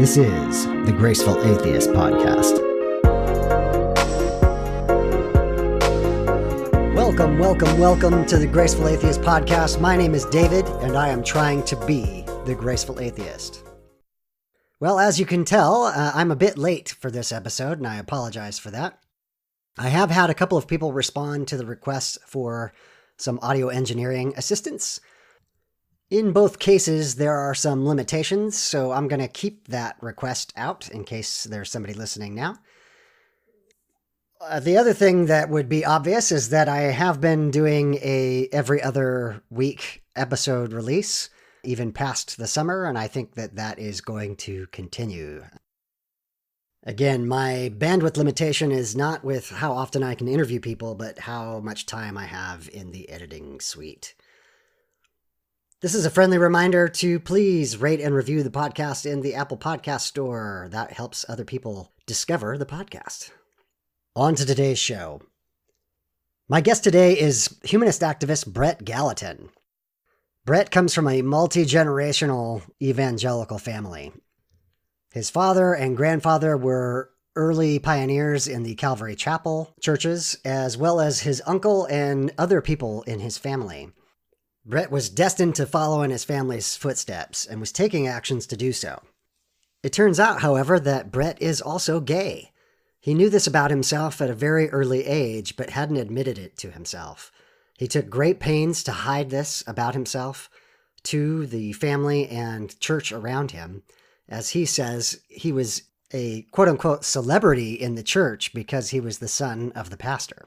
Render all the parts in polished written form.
This is the Graceful Atheist Podcast. Welcome to the Graceful Atheist Podcast. My name is David, and I am trying to be the Graceful Atheist. Well, as you can tell, I'm a bit late for this episode, and I apologize for that. I have had a couple of people respond to the request for some audio engineering assistance. In both cases, there are some limitations, so I'm going to keep that request out in case there's somebody listening now. The other thing that would be obvious is that I have been doing a every other week episode release, even past the summer, and I think that that is going to continue. Again, my bandwidth limitation is not with how often I can interview people, but how much time I have in the editing suite. This is a friendly reminder to please rate and review the podcast in the Apple Podcast Store. That helps other people discover the podcast. On to today's show. My guest today is humanist activist Bret Gallatin. Bret comes from a multi-generational evangelical family. His father and grandfather were early pioneers in the Calvary Chapel churches, as well as his uncle and other people in his family. Bret was destined to follow in his family's footsteps and was taking actions to do so. It turns out, however, that Bret is also gay. He knew this about himself at a very early age, but hadn't admitted it to himself. He took great pains to hide this about himself to the family and church around him. As he says, he was a quote-unquote celebrity in the church because he was the son of the pastor.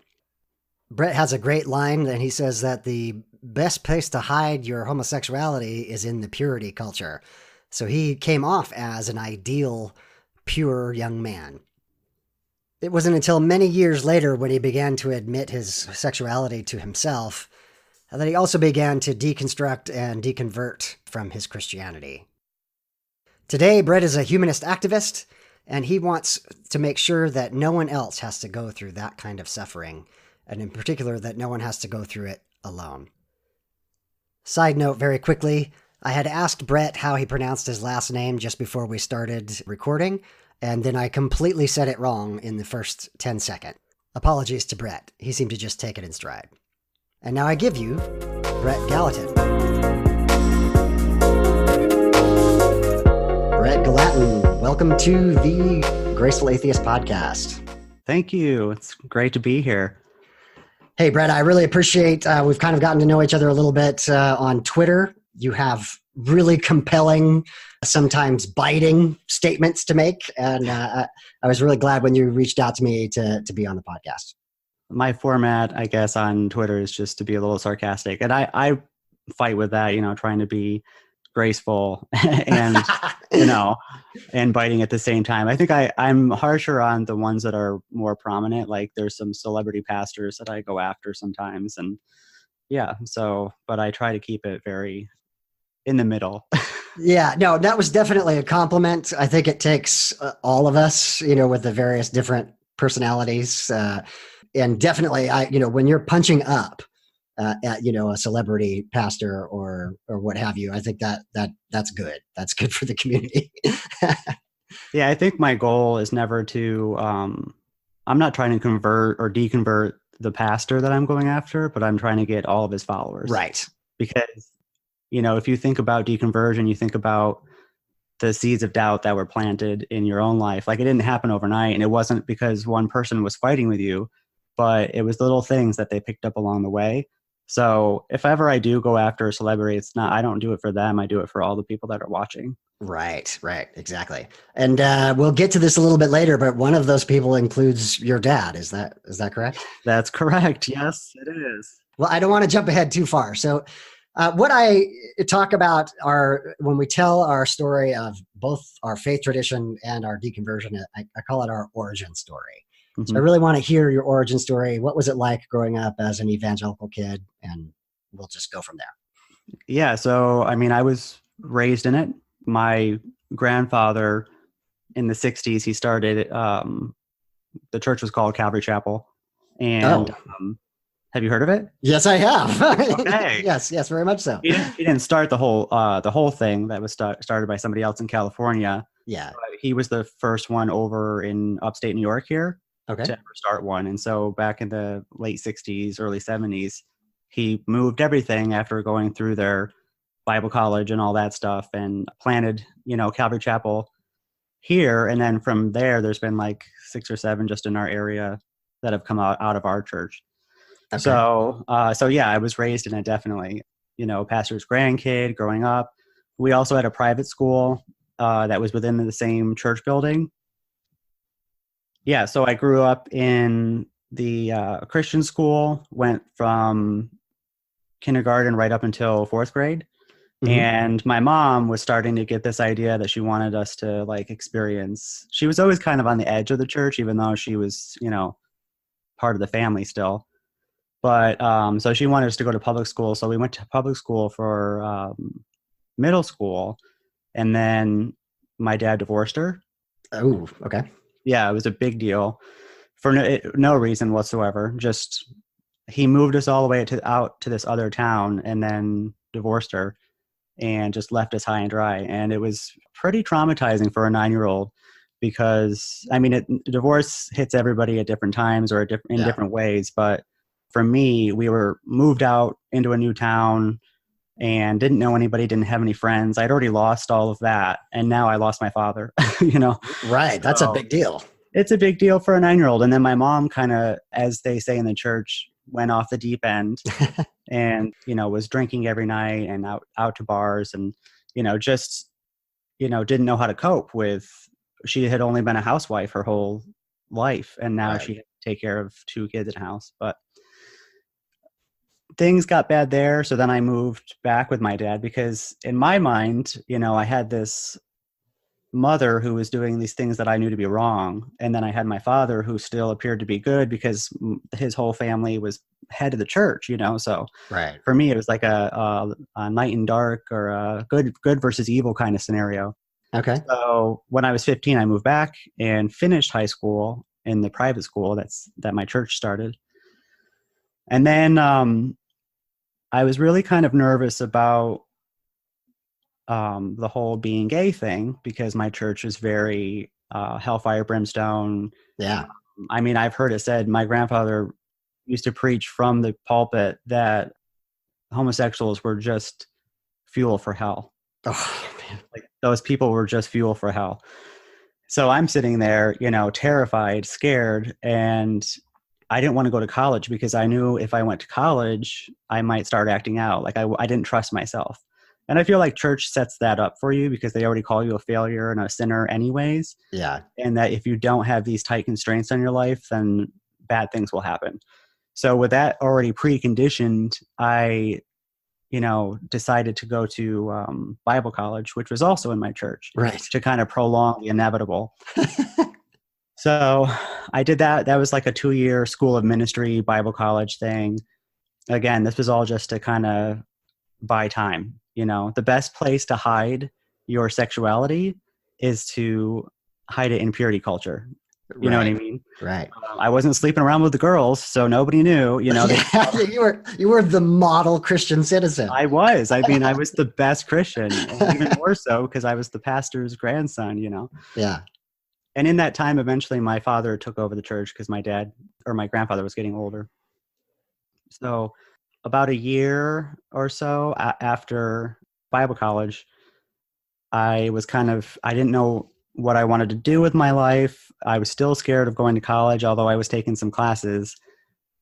Bret has a great line, and he says that the best place to hide your homosexuality is in the purity culture. So he came off as an ideal, pure young man. It wasn't until many years later when he began to admit his sexuality to himself that he also began to deconstruct and deconvert from his Christianity. Today, Bret is a humanist activist, and he wants to make sure that no one else has to go through that kind of suffering, and in particular, that no one has to go through it alone. Side note, very quickly, I had asked Bret how he pronounced his last name just before we started recording, and then I completely said it wrong in the first 10 seconds. Apologies to Bret. He seemed to just take it in stride. And now I give you Bret Gallatin. Bret Gallatin, welcome to the Graceful Atheist Podcast. Thank you. It's great to be here. Hey, Bret, I really appreciate, we've kind of gotten to know each other a little bit on Twitter. You have really compelling, sometimes biting statements to make. And I was really glad when you reached out to me to be on the podcast. My format, I guess, on Twitter is just to be a little sarcastic. And I fight with that, trying to be graceful and, and biting at the same time. I think I'm harsher on the ones that are more prominent. Like there's some celebrity pastors that I go after sometimes. And but I try to keep it very in the middle. Yeah, no, that was definitely a compliment. I think it takes all of us, with the various different personalities. And definitely, when you're punching up at, a celebrity pastor or what have you, I think that's good. That's good for the community. Yeah, I think my goal is never to, I'm not trying to convert or deconvert the pastor that I'm going after, but I'm trying to get all of his followers. Right. Because if you think about deconversion, you think about the seeds of doubt that were planted in your own life. Like it didn't happen overnight, and it wasn't because one person was fighting with you, but it was little things that they picked up along the way. So if ever I do go after a celebrity, I don't do it for them. I do it for all the people that are watching. Right, exactly. And we'll get to this a little bit later, but one of those people includes your dad. Is that correct? That's correct. Yes, it is. Well, I don't want to jump ahead too far. So what I talk about when we tell our story of both our faith tradition and our deconversion, I call it our origin story. Mm-hmm. So I really want to hear your origin story. What was it like growing up as an evangelical kid? And we'll just go from there. Yeah. So, I was raised in it. My grandfather in the 60s, he started, the church was called Calvary Chapel. And have you heard of it? Yes, I have. Okay. Yes, very much so. He didn't start the whole thing. That was started by somebody else in California. Yeah. But he was the first one over in upstate New York here Okay. to ever start one. And so back in the late 60s, early 70s, he moved everything after going through their Bible college and all that stuff and planted, Calvary Chapel here. And then from there, there's been like 6 or 7 just in our area that have come out of our church. Okay. So yeah, I was raised in it, definitely, pastor's grandkid growing up. We also had a private school that was within the same church building. Yeah, so I grew up in the Christian school, went from kindergarten right up until 4th grade. Mm-hmm. And my mom was starting to get this idea that she wanted us to like experience. She was always kind of on the edge of the church, even though she was, part of the family still. But so she wanted us to go to public school. So we went to public school for middle school. And then my dad divorced her. Oh, okay. Yeah, it was a big deal for no reason whatsoever. Just he moved us all the way out to this other town and then divorced her and just left us high and dry. And it was pretty traumatizing for a 9-year-old because, I mean, divorce hits everybody at different times or in different ways. But for me, we were moved out into a new town and didn't know anybody, didn't have any friends. I'd already lost all of that. And now I lost my father, Right. That's a big deal. It's a big deal for a 9-year-old. And then my mom kind of, as they say in the church, went off the deep end and, was drinking every night and out to bars and, just, didn't know how to cope with, she had only been a housewife her whole life. And now she had to take care of 2 kids in a house. But things got bad there. So then I moved back with my dad because in my mind, I had this mother who was doing these things that I knew to be wrong. And then I had my father who still appeared to be good because his whole family was head of the church, So for me, it was like a night and dark or a good versus evil kind of scenario. Okay. So when I was 15, I moved back and finished high school in the private school that my church started. And then I was really kind of nervous about the whole being gay thing because my church is very hellfire brimstone. Yeah. I mean, I've heard it said, my grandfather used to preach from the pulpit that homosexuals were just fuel for hell. Oh, man. Like those people were just fuel for hell. So I'm sitting there, terrified, scared, and I didn't want to go to college because I knew if I went to college, I might start acting out. Like I didn't trust myself. And I feel like church sets that up for you because they already call you a failure and a sinner anyways. Yeah. And that if you don't have these tight constraints on your life, then bad things will happen. So with that already preconditioned, I, decided to go to Bible college, which was also in my church, right, to kind of prolong the inevitable. So I did that. That was like a 2-year school of ministry, Bible college thing. Again, this was all just to kind of buy time. The best place to hide your sexuality is to hide it in purity culture. You know what I mean? Right. I wasn't sleeping around with the girls, so nobody knew. You were the model Christian citizen. I was. I mean, I was the best Christian, and even more so because I was the pastor's grandson. Yeah. And in that time, eventually, my father took over the church because my grandfather was getting older. So about a year or so after Bible college, I didn't know what I wanted to do with my life. I was still scared of going to college, although I was taking some classes.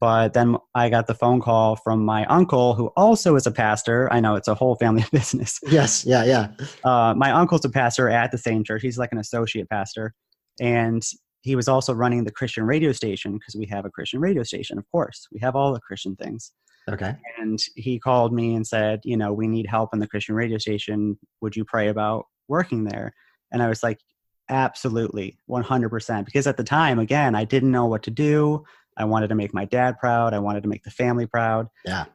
But then I got the phone call from my uncle, who also is a pastor. I know it's a whole family business. Yes. Yeah. My uncle's a pastor at the same church. He's like an associate pastor. And he was also running the Christian radio station because we have a Christian radio station, of course. We have all the Christian things. Okay. And he called me and said, we need help in the Christian radio station. Would you pray about working there? And I was like, absolutely, 100%. Because at the time, again, I didn't know what to do. I wanted to make my dad proud. I wanted to make the family proud. Yeah.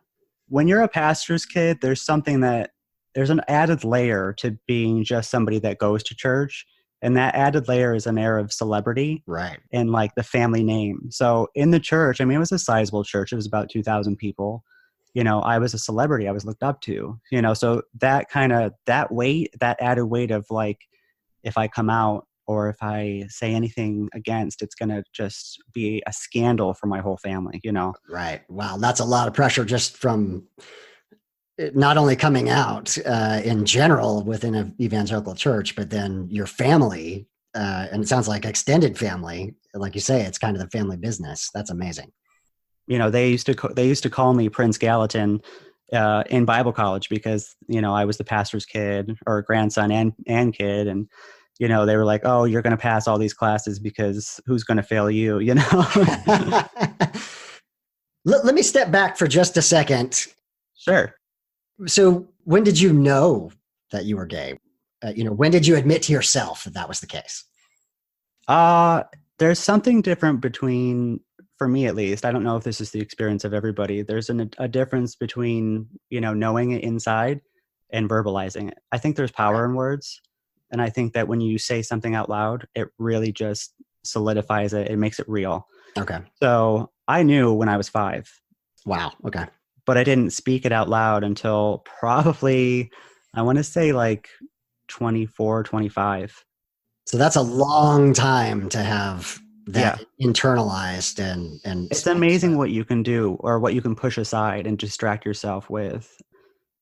When you're a pastor's kid, there's an added layer to being just somebody that goes to church. And that added layer is an air of celebrity. Right. And like the family name. So in the church, I mean, it was a sizable church. It was about 2,000 people. I was a celebrity. I was looked up to, so that added weight of like, if I come out, or if I say anything against, it's going to just be a scandal for my whole family, you know? Right. Wow. That's a lot of pressure just from not only coming out in general within an evangelical church, but then your family, and it sounds like extended family. Like you say, it's kind of the family business. That's amazing. You know, they used to call me Prince Gallatin in Bible college because, you know, I was the pastor's kid or grandson and kid. And, you know, they were like, oh, you're going to pass all these classes because who's going to fail you, you know? Let me step back for just a second. Sure. So when did you know that you were gay? When did you admit to yourself that that was the case? There's something different between, for me at least, I don't know if this is the experience of everybody. There's a difference between, you know, knowing it inside and verbalizing it. I think there's power in words. And I think that when you say something out loud, it really just solidifies it. It makes it real. Okay. So I knew when I was 5. Wow. Okay. But I didn't speak it out loud until probably, I want to say like 24, 25. So that's a long time to have that internalized and it's amazing what you can do or what you can push aside and distract yourself with,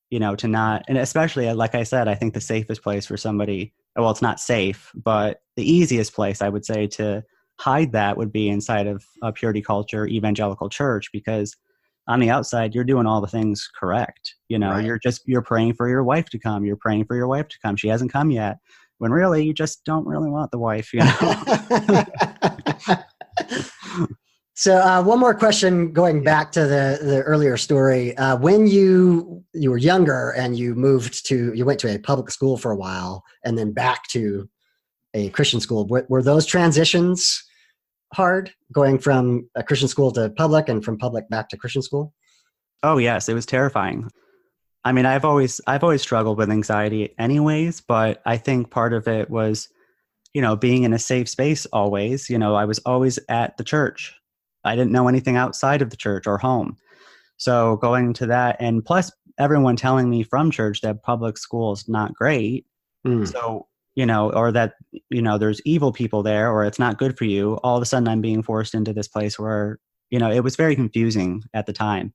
you know, to not, and especially, like I said, I think the safest place for somebody, well, it's not safe, but the easiest place I would say to hide that would be inside of a purity culture, evangelical church, because on the outside, you're doing all the things correct. You know, right. you're praying for your wife to come. You're praying for your wife to come. She hasn't come yet. When really, you just don't really want the wife, you know? So one more question going back to the earlier story. When you were younger and you went to a public school for a while and then back to a Christian school, were those transitions hard, going from a Christian school to public and from public back to Christian school? Oh, yes. It was terrifying. I mean, I've always struggled with anxiety anyways, but I think part of it was, you know, being in a safe space always. You know, I was always at the church. I didn't know anything outside of the church or home. So going to that, and plus everyone telling me from church that public school is not great. So, you know, or that, you know, there's evil people there, or it's not good for you. All of a sudden I'm being forced into this place where, you know, it was very confusing at the time.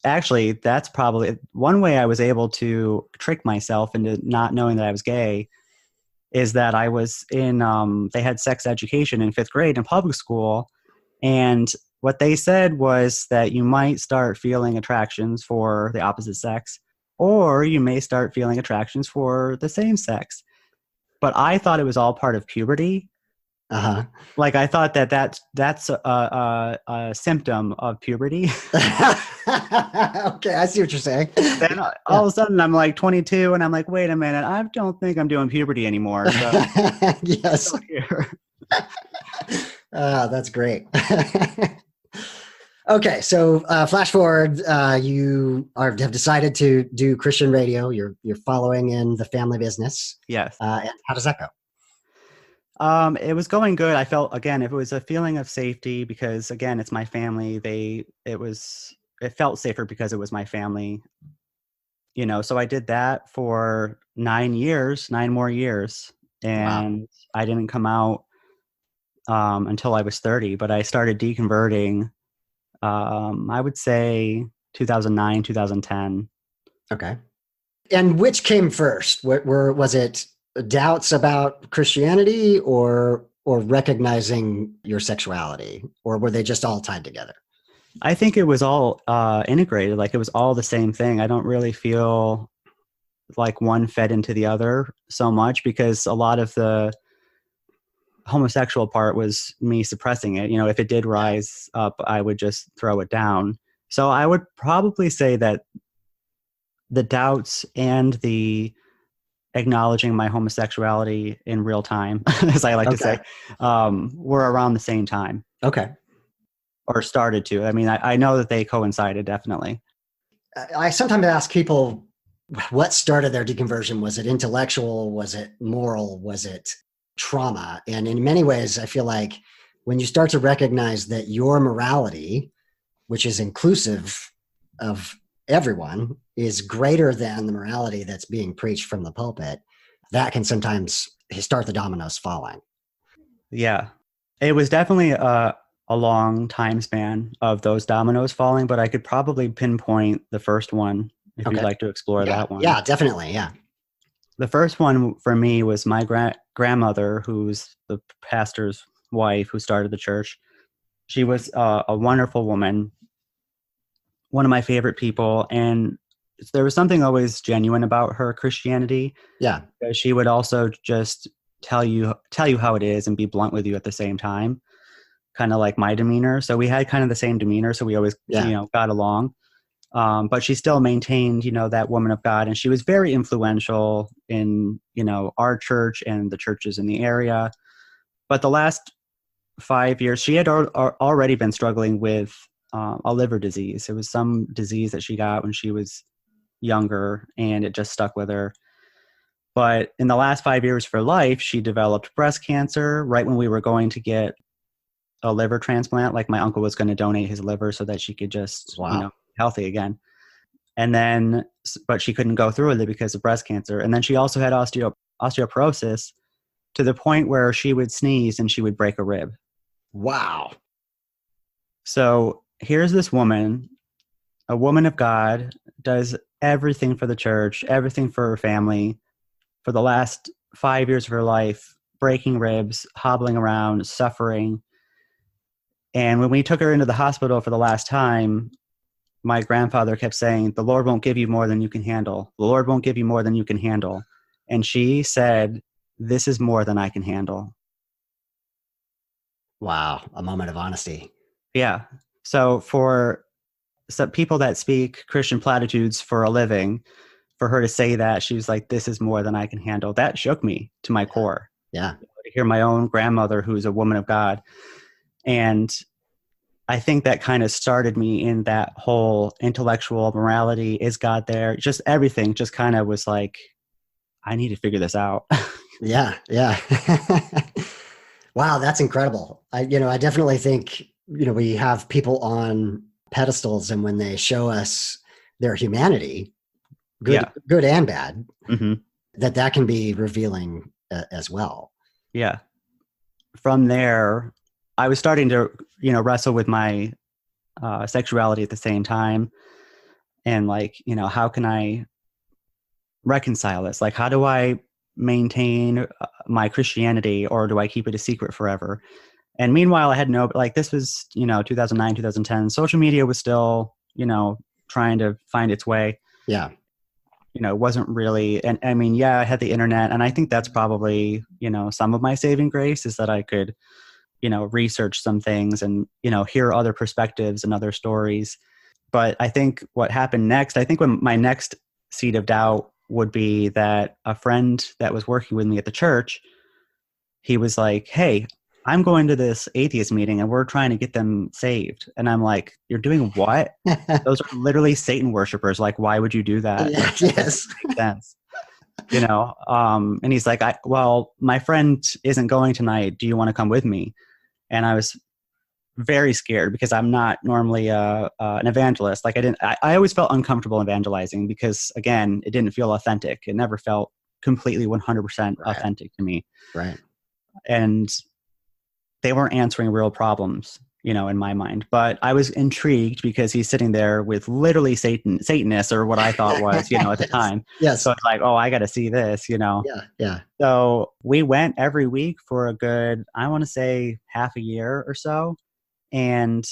Actually, that's probably one way I was able to trick myself into not knowing that I was gay is that I was in, they had sex education in 5th grade in public school. And what they said was that you might start feeling attractions for the opposite sex, or you may start feeling attractions for the same sex. But I thought it was all part of puberty. Uh-huh. Like I thought that's a symptom of puberty. Okay, I see what you're saying. Then all of a sudden I'm like 22 and I'm like, wait a minute, I don't think I'm doing puberty anymore. So yes. That's great. Okay, so flash forward, you have decided to do Christian radio. You're following in the family business. Yes. And how does that go? It was going good. I felt, again, it was a feeling of safety because, again, it's my family. It felt safer because it was my family, you know, so I did that for 9 more years. And wow. I didn't come out until I was 30, but I started deconverting, I would say 2009, 2010. Okay. And which came first? Was it doubts about Christianity or recognizing your sexuality, or were they just all tied together? I think it was all integrated. Like it was all the same thing. I don't really feel like one fed into the other so much because a lot of the homosexual part was me suppressing it. You know, if it did rise up, I would just throw it down. So I would probably say that the doubts and the acknowledging my homosexuality in real time, as I like to say, were around the same time. Okay. Or started to. I mean, I know that they coincided, definitely. I sometimes ask people what started their deconversion. Was it intellectual? Was it moral? Was it trauma? And in many ways, I feel like when you start to recognize that your morality, which is inclusive of everyone, is greater than the morality that's being preached from the pulpit, that can sometimes start the dominoes falling. Yeah. It was definitely a long time span of those dominoes falling, but I could probably pinpoint the first one if you'd Okay. like to explore Yeah. that one. Yeah, definitely. Yeah. The first one for me was my grandmother, who's the pastor's wife who started the church. She was a wonderful woman, one of my favorite people, and there was something always genuine about her Christianity. Yeah. She would also just tell you how it is and be blunt with you at the same time, kind of like my demeanor. So we had kind of the same demeanor, so we always Yeah. got along. But she still maintained that woman of God, and she was very influential in our church and the churches in the area. But the last 5 years, she had already been struggling with a liver disease. It was some disease that she got when she was younger, and it just stuck with her. But in the last 5 years of her life, she developed breast cancer right when we were going to get a liver transplant. Like my uncle was going to donate his liver so that she could just, Wow. healthy again. And then, but she couldn't go through with it because of breast cancer. And then she also had osteoporosis to the point where she would sneeze and she would break a rib. Wow. So here's this woman, a woman of God, does everything for the church, everything for her family for the last 5 years of her life, breaking ribs, hobbling around, suffering. And when we took her into the hospital for the last time, my grandfather kept saying, "The Lord won't give you more than you can handle. The Lord won't give you more than you can handle." And she said, "This is more than I can handle." Wow. A moment of honesty. Yeah. So for some people that speak Christian platitudes for a living, for her to say that, she was like, "This is more than I can handle." That shook me to my core. Yeah. To hear my own grandmother, who's a woman of God. And I think that kind of started me in that whole intellectual morality. Is God there? Just everything just kind of was like, I need to figure this out. Yeah. Yeah. Wow. That's incredible. I definitely think, we have people on pedestals, and when they show us their humanity, good, Yeah. good and bad, Hmm. that can be revealing as well. Yeah. From there, I was starting to, wrestle with my sexuality at the same time. And like, how can I reconcile this? Like, how do I maintain my Christianity, or do I keep it a secret forever? And meanwhile, I had this was, 2009, 2010. Social media was still, trying to find its way. Yeah. It wasn't really, and I mean, yeah, I had the internet, and I think that's probably, some of my saving grace is that I could, research some things and, hear other perspectives and other stories. But I think what happened next, I think when my next seed of doubt would be that a friend that was working with me at the church, he was like, "Hey, I'm going to this atheist meeting and we're trying to get them saved." And I'm like, "You're doing what? Those are literally Satan worshipers. Like, why would you do that? Yeah, Like, that doesn't yes. make sense." And he's like, "Well, my friend isn't going tonight. Do you want to come with me?" And I was very scared because I'm not normally an evangelist. Like I always felt uncomfortable evangelizing because, again, it didn't feel authentic. It never felt completely 100% Right. authentic to me. Right. And they weren't answering real problems, in my mind. But I was intrigued because he's sitting there with literally Satanists, or what I thought was, at the Yes. time. Yes. So it's like, oh, I got to see this, Yeah. Yeah. So we went every week for a good, I want to say, half a year or so. And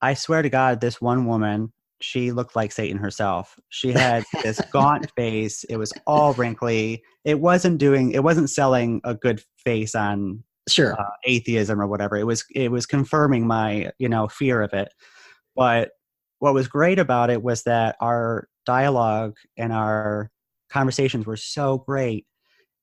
I swear to God, this one woman, she looked like Satan herself. She had this gaunt face. It was all wrinkly. It wasn't selling a good face on Sure. atheism or whatever. It was confirming my, fear of it. But what was great about it was that our dialogue and our conversations were so great.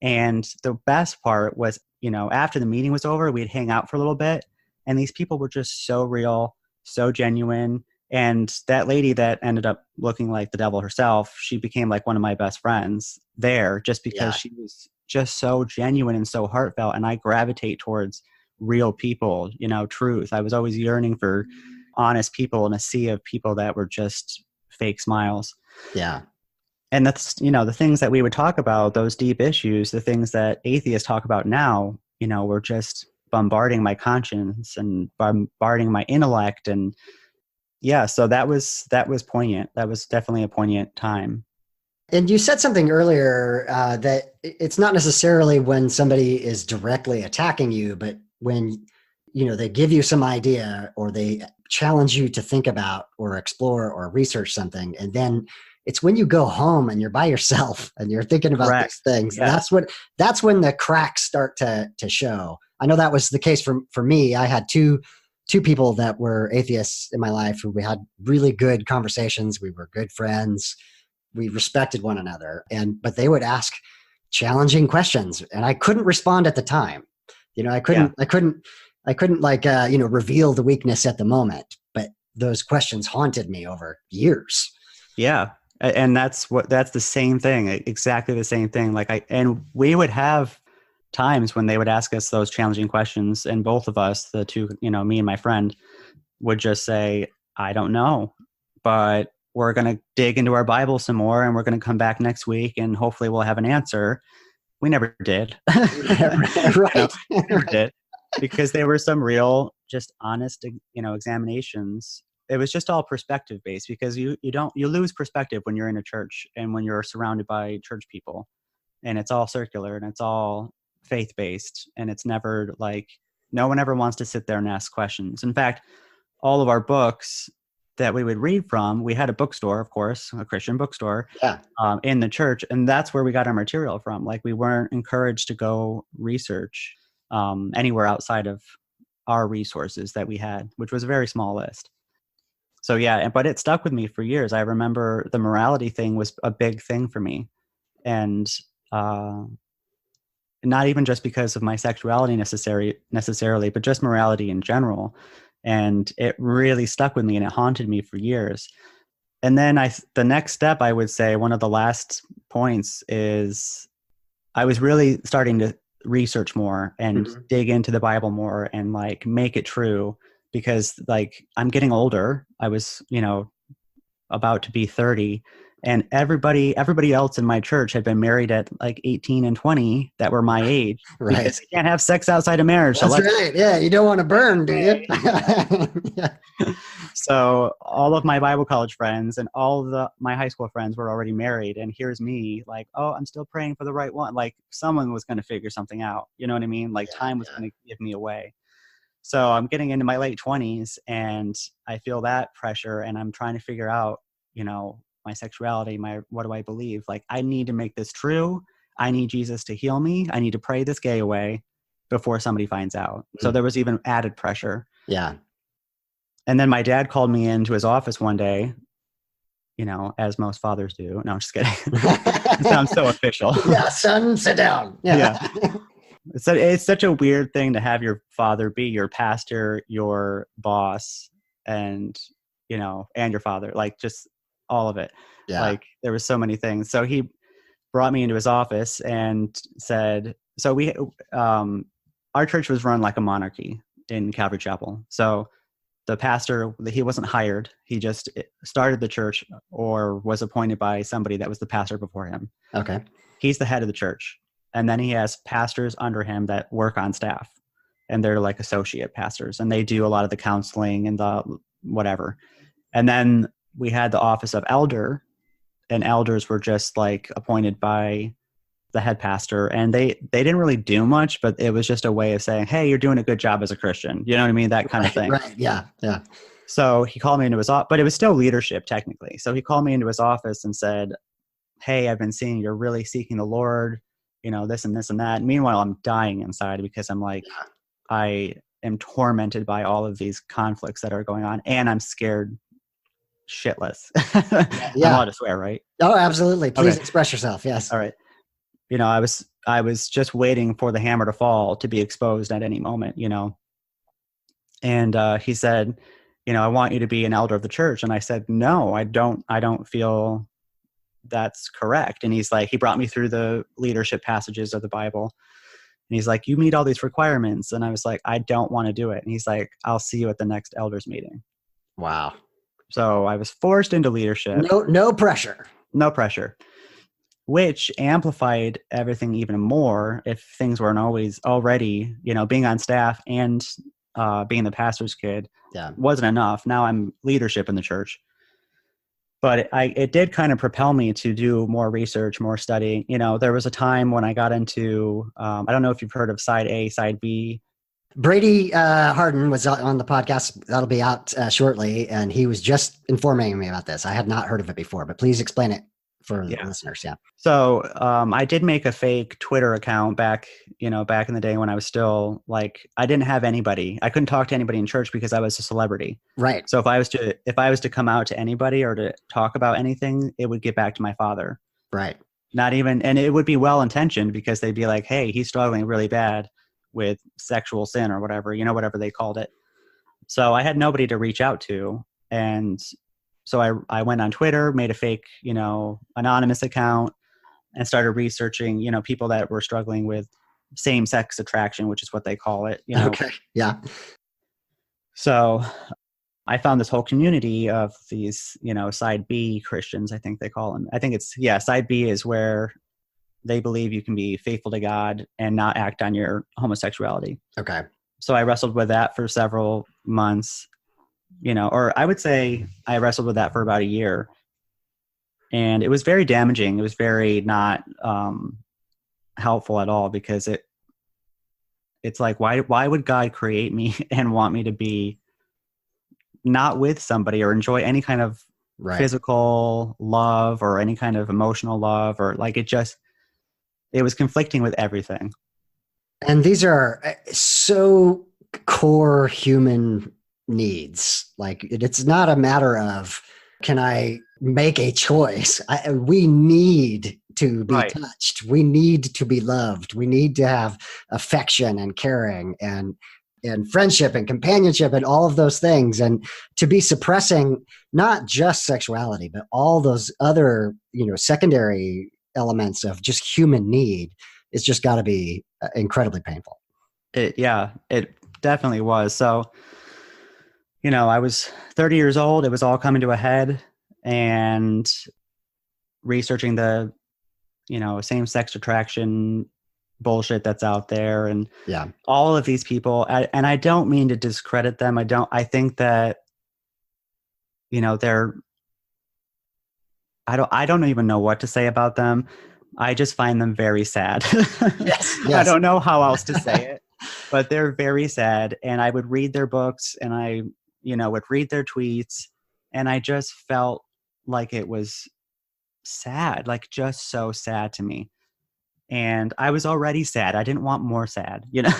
And the best part was, after the meeting was over, we'd hang out for a little bit. And these people were just so real, so genuine. And that lady that ended up looking like the devil herself, she became like one of my best friends there, just because Yeah. she was just so genuine and so heartfelt. And I gravitate towards real people, truth. I was always yearning for honest people in a sea of people that were just fake smiles. Yeah. And that's, the things that we would talk about, those deep issues, the things that atheists talk about now, were just bombarding my conscience and bombarding my intellect. And yeah, so that was poignant. That was definitely a poignant time. And you said something earlier that it's not necessarily when somebody is directly attacking you, but when, they give you some idea or they challenge you to think about or explore or research something. And then it's when you go home and you're by yourself and you're thinking about Correct. these things. Yeah. That's when the cracks start to show. I know that was the case for me. I had two people that were atheists in my life who we had really good conversations. We were good friends. We respected one another, but they would ask challenging questions, and I couldn't respond at the time. I couldn't reveal the weakness at the moment, but those questions haunted me over years. Yeah. And that's the same thing, exactly the same thing. And we would have times when they would ask us those challenging questions, and both of us, the two, me and my friend, would just say, I don't know, but we're going to dig into our Bible some more, and we're going to come back next week, and hopefully we'll have an answer. We never did. Right. We never did, because there were some real, just honest, examinations. It was just all perspective based, because you lose perspective when you're in a church and when you're surrounded by church people, and it's all circular and it's all faith based, and it's never like, no one ever wants to sit there and ask questions. In fact, all of our books that we would read from, we had a bookstore, of course, a Christian bookstore, in the church. And that's where we got our material from. Like, we weren't encouraged to go research anywhere outside of our resources that we had, which was a very small list. So yeah, but it stuck with me for years. I remember the morality thing was a big thing for me. And not even just because of my sexuality necessarily, but just morality in general. And it really stuck with me, and it haunted me for years. And then the next step, I would say, one of the last points is I was really starting to research more and dig into the Bible more and make it true, because I'm getting older. I was, about to be 30, and everybody else in my church had been married at 18 and 20 that were my age. Right. Because you can't have sex outside of marriage. That's right. Yeah. You don't want to burn, do you? Yeah. So all of my Bible college friends and all of my high school friends were already married. And here's me oh, I'm still praying for the right one. Someone was going to figure something out. You know what I mean? Time was going to give me away. So I'm getting into my late 20s, and I feel that pressure, and I'm trying to figure out, my sexuality, what do I believe? I need to make this true. I need Jesus to heal me. I need to pray this gay away before somebody finds out. So there was even added pressure. Yeah. And then my dad called me into his office one day, as most fathers do. No, I'm just kidding. It sounds so official. Yeah, son, sit down. Yeah. It's such a weird thing to have your father be your pastor, your boss, and and your father, just all of it. Yeah. There was so many things. So he brought me into his office and said, so we our church was run like a monarchy in Calvary Chapel. So the pastor, he wasn't hired. He just started the church or was appointed by somebody that was the pastor before him. Okay. He's the head of the church. And then he has pastors under him that work on staff, and they're associate pastors, and they do a lot of the counseling and the whatever. And then we had the office of elder, and elders were just appointed by the head pastor, and they didn't really do much, but it was just a way of saying, hey, you're doing a good job as a Christian. You know what I mean? That kind of thing. Right. Yeah. Yeah. So he called me into his office, but it was still leadership technically. So he called me into his office and said, hey, I've been seeing you're really seeking the Lord, this and this and that. Meanwhile, I'm dying inside because I'm I am tormented by all of these conflicts that are going on, and I'm scared shitless. Yeah. I'm allowed to swear, right? Oh, absolutely. Please express yourself. Yes. All right. I was just waiting for the hammer to fall to be exposed at any moment, And he said, I want you to be an elder of the church. And I said, no, I don't feel that's correct. And he brought me through the leadership passages of the Bible. And he's like, you meet all these requirements. And I was like, I don't want to do it. And he's like, I'll see you at the next elders meeting. Wow. So I was forced into leadership. No pressure. No pressure. which amplified everything even more if things weren't always already, being on staff and being the pastor's kid wasn't enough. Now I'm leadership in the church. But it did kind of propel me to do more research, more studying. There was a time when I got into, I don't know if you've heard of Side A, Side B. Brady Harden was on the podcast. That'll be out shortly. And he was just informing me about this. I had not heard of it before, but please explain it for the listeners. Yeah. So I did make a fake Twitter account back in the day when I was still I didn't have anybody. I couldn't talk to anybody in church because I was a celebrity. Right. So if I was to come out to anybody or to talk about anything, it would get back to my father. Right. Not even, and it would be well-intentioned because they'd be like, hey, he's struggling really bad with sexual sin or whatever, whatever they called it. So I had nobody to reach out to. And so I went on Twitter, made a fake, anonymous account and started researching, people that were struggling with same-sex attraction, which is what they call it. Okay. Yeah. So I found this whole community of these, Side B Christians, I think they call them. I think Side B is where they believe you can be faithful to God and not act on your homosexuality. Okay. So I wrestled with that for several months, or I would say I wrestled with that for about a year. And it was very damaging. It was very not helpful at all because it's like, why would God create me and want me to be not with somebody or enjoy any kind of physical love or any kind of emotional love or it was conflicting with everything. And these are so core human needs. It's not a matter of, can I make a choice? We need to be touched. We need to be loved. We need to have affection and caring and friendship and companionship and all of those things. And to be suppressing not just sexuality, but all those other, secondary elements of just human need, it's just got to be incredibly painful. It definitely was. So, I was 30 years old. It was all coming to a head, and researching the, same-sex attraction bullshit that's out there, and all of these people. And I don't mean to discredit them. I think that, I don't even know what to say about them. I just find them very sad. Yes. I don't know how else to say it, but they're very sad. And I would read their books and I, would read their tweets, and I just felt like it was sad, just so sad to me. And I was already sad. I didn't want more sad, Yeah.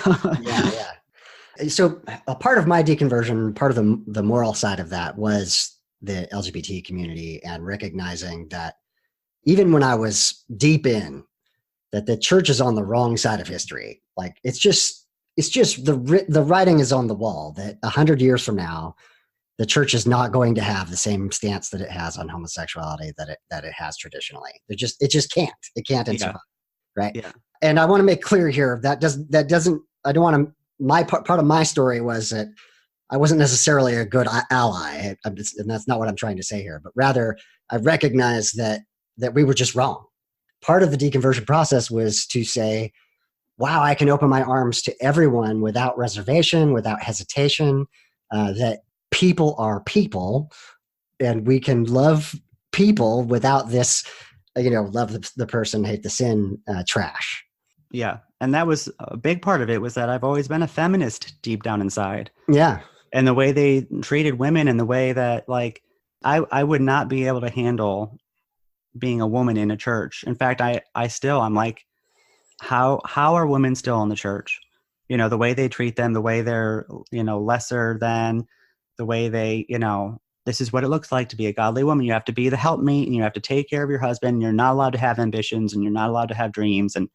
So a part of my deconversion, part of the moral side of that was the LGBT community and recognizing that even when I was deep in, that the church is on the wrong side of history. It's just the writing is on the wall that 100 years from now, the church is not going to have the same stance that it has on homosexuality that it has traditionally. It just can't. It can't survive, right? Yeah. And I want to make clear here that doesn't. I don't want to. My part of my story was that I wasn't necessarily a good ally, and that's not what I'm trying to say here. But rather, I recognize that we were just wrong. Part of the deconversion process was to say, wow, I can open my arms to everyone without reservation, without hesitation, that people are people, and we can love people without this, love the person, hate the sin trash. Yeah. And that was a big part of it, was that I've always been a feminist deep down inside. Yeah. And the way they treated women, and the way that I would not be able to handle being a woman in a church. In fact, I'm like, how are women still in the church? The way they treat them, the way they're, lesser than, the way they, this is what it looks like to be a godly woman. You have to be the helpmate, and you have to take care of your husband. You're not allowed to have ambitions, and you're not allowed to have dreams. And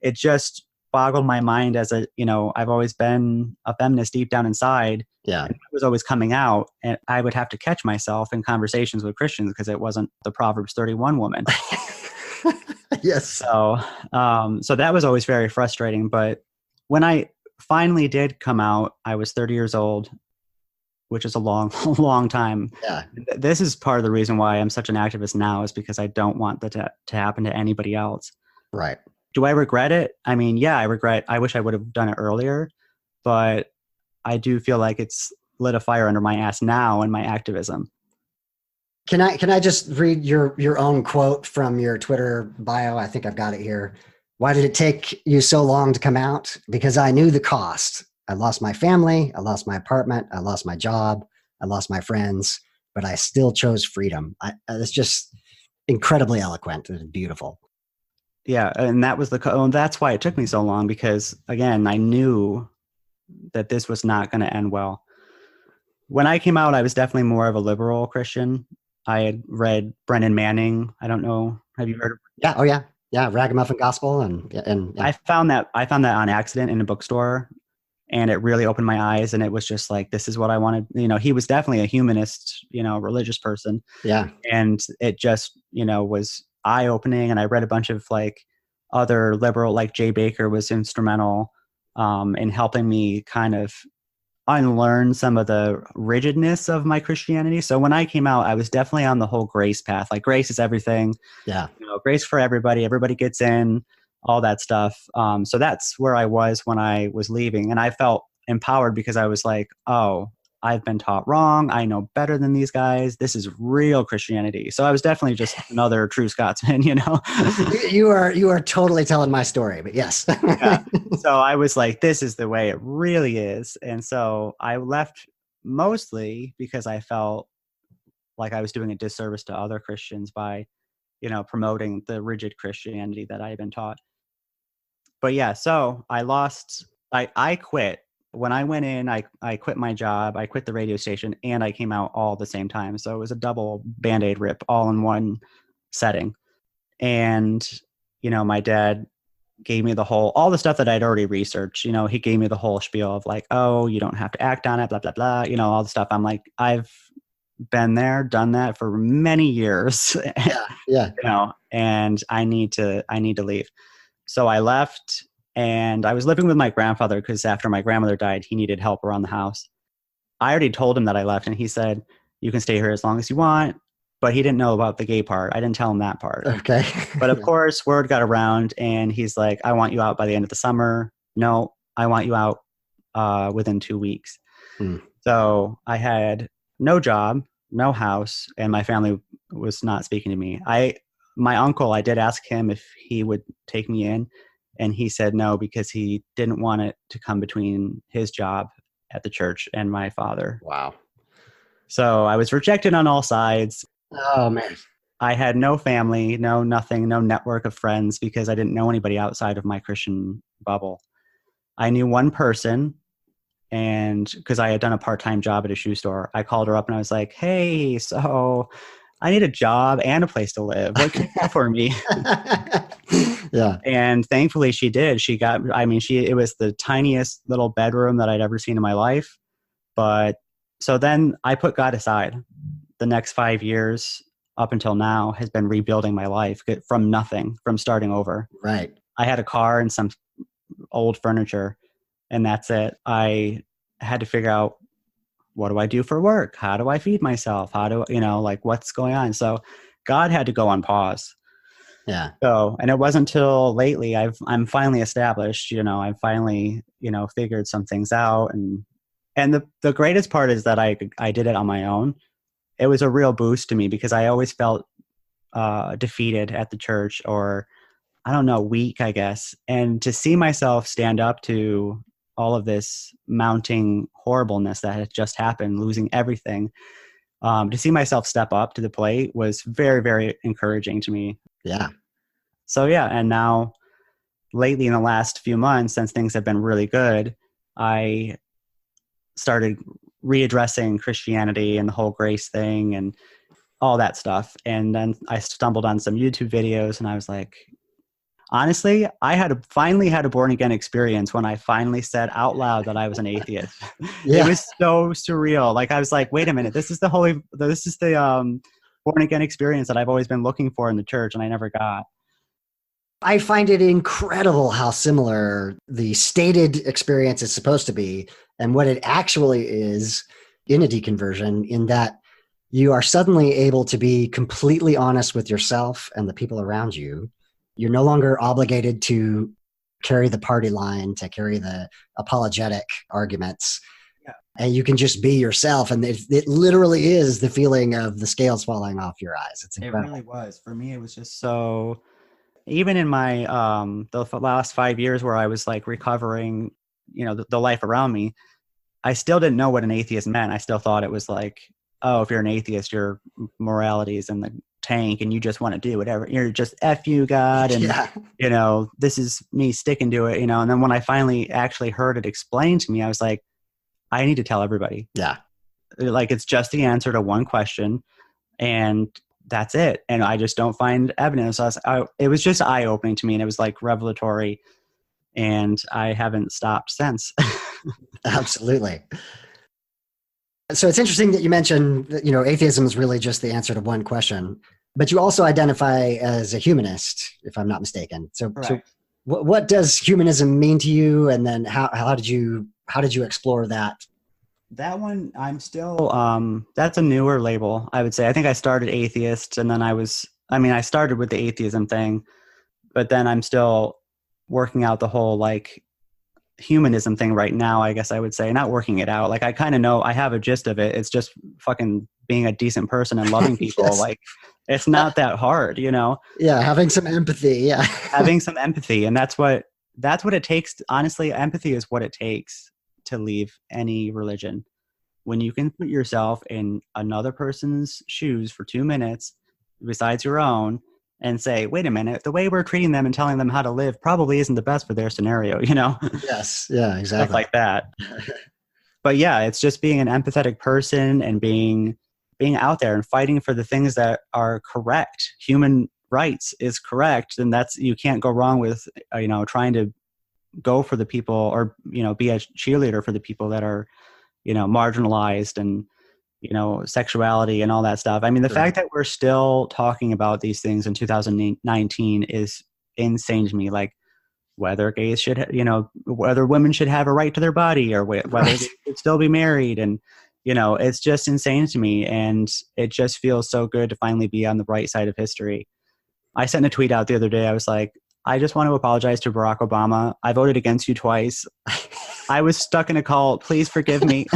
it just boggled my mind as I've always been a feminist deep down inside. Yeah. And it was always coming out, and I would have to catch myself in conversations with Christians because it wasn't the Proverbs 31 woman. Yes. So that was always very frustrating. But when I finally did come out, I was 30 years old, which is a long, long time. Yeah. This is part of the reason why I'm such an activist now, is because I don't want that to happen to anybody else. Right. Do I regret it? I mean, yeah, I wish I would have done it earlier, but I do feel like it's lit a fire under my ass now in my activism. Can I just read your own quote from your Twitter bio? I think I've got it here. Why did it take you so long to come out? Because I knew the cost. I lost my family. I lost my apartment. I lost my job. I lost my friends, but I still chose freedom. It's just incredibly eloquent and beautiful. Yeah. And that was that's why it took me so long, because again, I knew that this was not going to end well. When I came out, I was definitely more of a liberal Christian. I had read Brennan Manning. I don't know. Have you heard of? Yeah. Oh yeah. Yeah. Ragamuffin Gospel. And yeah. I found that on accident in a bookstore, and it really opened my eyes. And it was just like, this is what I wanted. He was definitely a humanist, religious person. Yeah. And it just, was eye opening. And I read a bunch of like other liberal, like Jay Baker was instrumental in helping me kind of unlearn some of the rigidness of my Christianity. So when I came out, I was definitely on the whole grace path. Like, grace is everything. Yeah. Grace for everybody. Everybody gets in, all that stuff. So that's where I was when I was leaving. And I felt empowered because I was like, oh, I've been taught wrong. I know better than these guys. This is real Christianity. So I was definitely just another true Scotsman, You are totally telling my story, but yes. Yeah. So I was like, this is the way it really is. And so I left mostly because I felt like I was doing a disservice to other Christians by, promoting the rigid Christianity that I had been taught. But yeah, so I quit. When I went in, I quit my job, I quit the radio station, and I came out all at the same time. So it was a double Band-Aid rip all in one setting. And, my dad gave me all the stuff that I'd already researched. He gave me the whole spiel of like, oh, you don't have to act on it, blah, blah, blah, all the stuff. I'm like, I've been there, done that for many years. Yeah. And I need to leave. So I left. And I was living with my grandfather because after my grandmother died, he needed help around the house. I already told him that I left, and he said, you can stay here as long as you want. But he didn't know about the gay part. I didn't tell him that part. Okay. But of course, word got around, and he's like, I want you out by the end of the summer. No, I want you out within 2 weeks. So I had no job, no house, and my family was not speaking to me. My uncle, I did ask him if he would take me in. And he said no, because he didn't want it to come between his job at the church and my father. Wow. So I was rejected on all sides. Oh, man. I had no family, no nothing, no network of friends, because I didn't know anybody outside of my Christian bubble. I knew one person, and because I had done a part-time job at a shoe store, I called her up and I was like, hey, so I need a job and a place to live. What can you do for me? Yeah. And thankfully she did. It was the tiniest little bedroom that I'd ever seen in my life. But so then I put God aside. The next 5 years up until now has been rebuilding my life from nothing, from starting over. Right. I had a car and some old furniture, and that's it. I had to figure out, what do I do for work? How do I feed myself? How do, what's going on? So God had to go on pause. Yeah. So, and it wasn't until lately I'm finally established, I've finally, figured some things out. And the greatest part is that I did it on my own. It was a real boost to me because I always felt defeated at the church, or I don't know, weak, I guess. And to see myself stand up to all of this mounting horribleness that had just happened, losing everything, to see myself step up to the plate was very, very encouraging to me. Yeah. So yeah, and now lately in the last few months, since things have been really good, I started readdressing Christianity and the whole grace thing and all that stuff. And then I stumbled on some YouTube videos, and I was like, honestly, I finally had a born again experience when I finally said out loud that I was an atheist. Yeah. It was so surreal. Like, I was like, wait a minute, this is the born again experience that I've always been looking for in the church, and I never got. I find it incredible how similar the stated experience is supposed to be and what it actually is in a deconversion, in that you are suddenly able to be completely honest with yourself and the people around you. You're no longer obligated to carry the party line, to carry the apologetic arguments. Yeah. And you can just be yourself. And it literally is the feeling of the scales falling off your eyes. It's incredible. It really was. For me, it was just so, even in my, the last 5 years where I was like recovering, the life around me, I still didn't know what an atheist meant. I still thought it was like, oh, if you're an atheist, your morality is in the tank and you just want to do whatever. You're just F you, God. And, this is me sticking to it, And then when I finally actually heard it explained to me, I was like, I need to tell everybody. Yeah. Like, it's just the answer to one question and that's it. And I just don't find evidence. It was just eye-opening to me, and it was like revelatory, and I haven't stopped since. Absolutely. So it's interesting that you mentioned that, atheism is really just the answer to one question, but you also identify as a humanist, if I'm not mistaken. So what does humanism mean to you? And then how did you explore that? That one, I'm still, that's a newer label, I would say. I think I started atheist, and then I started with the atheism thing, but then I'm still working out the whole like humanism thing right now, I guess I would say. Not working it out. Like, I kind of know, I have a gist of it. It's just fucking being a decent person and loving people. Yes. Like, it's not that hard, Yeah, having some empathy. Yeah. Having some empathy. And that's what it takes. Honestly, empathy is what it takes to leave any religion. When you can put yourself in another person's shoes for 2 minutes besides your own and say, wait a minute, the way we're treating them and telling them how to live probably isn't the best for their scenario, Yes. Yeah, exactly. Stuff like that. But yeah, it's just being an empathetic person and being out there and fighting for the things that are correct. Human rights is correct. And you can't go wrong with, trying to go for the people or, be a cheerleader for the people that are, marginalized and, sexuality and all that stuff. I mean, the fact that we're still talking about these things in 2019 is insane to me. Like, whether gays should, whether women should have a right to their body, or whether they should still be married. And, it's just insane to me. And it just feels so good to finally be on the right side of history. I sent a tweet out the other day. I was like, I just want to apologize to Barack Obama. I voted against you twice. I was stuck in a cult. Please forgive me.